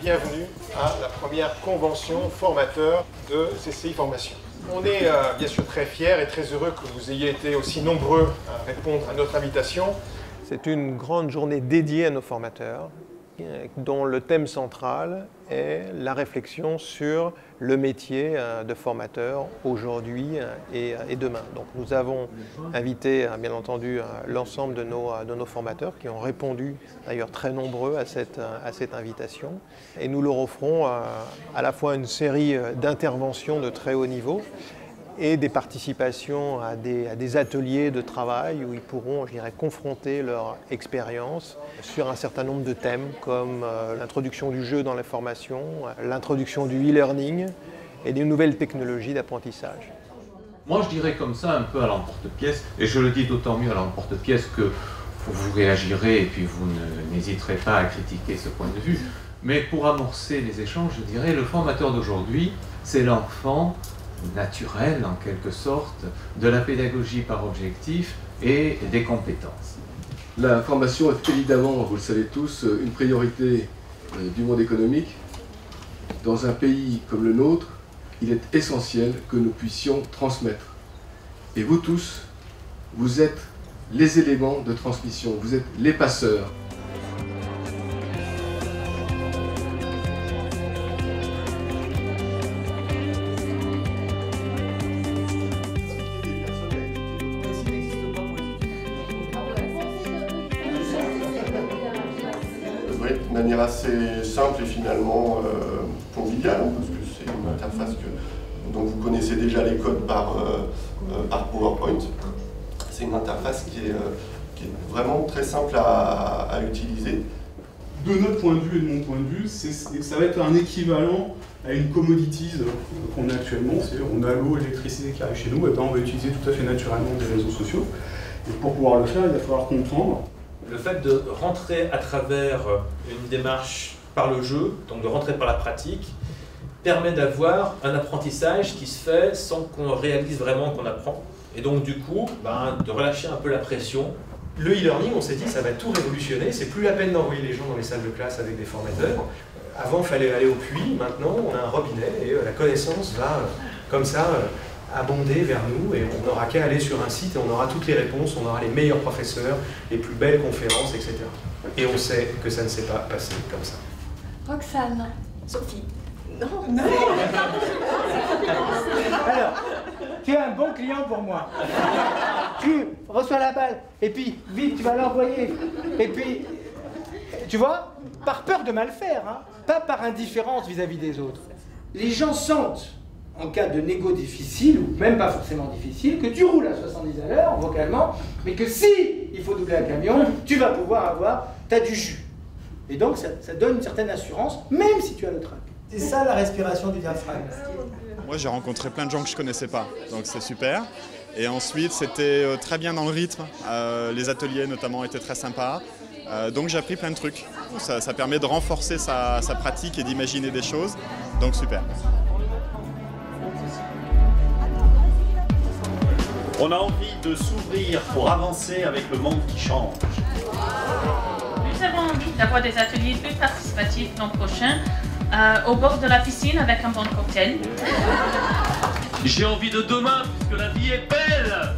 bienvenue à la première convention formateur de CCI Formation. On est bien sûr très fiers et très heureux que vous ayez été aussi nombreux à répondre à notre invitation. C'est une grande journée dédiée à nos formateurs, dont le thème central est la réflexion sur le métier de formateur aujourd'hui et demain. Donc nous avons invité bien entendu l'ensemble de nos formateurs qui ont répondu d'ailleurs très nombreux à cette invitation. Et nous leur offrons à la fois une série d'interventions de très haut niveau et des participations à des ateliers de travail où ils pourront, je dirais, confronter leur expérience sur un certain nombre de thèmes comme l'introduction du jeu dans la formation, l'introduction du e-learning et des nouvelles technologies d'apprentissage. Moi je dirais comme ça un peu à l'emporte-pièce, et je le dis d'autant mieux à l'emporte-pièce que vous réagirez et puis vous n'hésiterez pas à critiquer ce point de vue. Mais pour amorcer les échanges, je dirais le formateur d'aujourd'hui, c'est l'enfant naturel en quelque sorte de la pédagogie par objectif et des compétences. La formation est évidemment, vous le savez tous, une priorité du monde économique. Dans un pays comme le nôtre, il est essentiel que nous puissions transmettre. Et vous tous, vous êtes les éléments de transmission, vous êtes les passeurs. De manière assez simple et finalement conviviale, parce que c'est une interface dont vous connaissez déjà les codes par PowerPoint. C'est une interface qui est vraiment très simple à utiliser. De notre point de vue et de mon point de vue, ça va être un équivalent à une commodities qu'on a actuellement. C'est-à-dire on a l'eau, l'électricité qui arrive chez nous, et ben on va utiliser tout à fait naturellement des réseaux sociaux. Et pour pouvoir le faire, il va falloir comprendre. Le fait de rentrer à travers une démarche par le jeu, donc de rentrer par la pratique, permet d'avoir un apprentissage qui se fait sans qu'on réalise vraiment qu'on apprend. Et donc du coup, de relâcher un peu la pression. Le e-learning, on s'est dit, ça va tout révolutionner. C'est plus la peine d'envoyer les gens dans les salles de classe avec des formateurs. Avant, il fallait aller au puits. Maintenant, on a un robinet et la connaissance va comme ça abonder vers nous, et on n'aura qu'à aller sur un site et on aura toutes les réponses, on aura les meilleurs professeurs, les plus belles conférences, etc. Et on sait que ça ne s'est pas passé comme ça. Roxane. Sophie. Non. Alors, tu es un bon client pour moi. Tu reçois la balle, et puis, vite, tu vas l'envoyer. Et puis, tu vois, par peur de mal faire, hein, pas par indifférence vis-à-vis des autres. Les gens sentent, en cas de négo difficile, ou même pas forcément difficile, que tu roules à 70 à l'heure, vocalement, mais que si il faut doubler un camion, tu vas pouvoir t'as du jus. Et donc ça donne une certaine assurance, même si tu as le trac. C'est ça la respiration du diaphragme. Moi j'ai rencontré plein de gens que je connaissais pas, donc c'est super. Et ensuite c'était très bien dans le rythme, les ateliers notamment étaient très sympas. Donc j'ai appris plein de trucs. Ça permet de renforcer sa pratique et d'imaginer des choses, donc super. On a envie de s'ouvrir pour avancer avec le monde qui change. Nous avons envie d'avoir des ateliers plus participatifs l'an prochain, au bord de la piscine avec un bon cocktail. J'ai envie de demain puisque la vie est belle.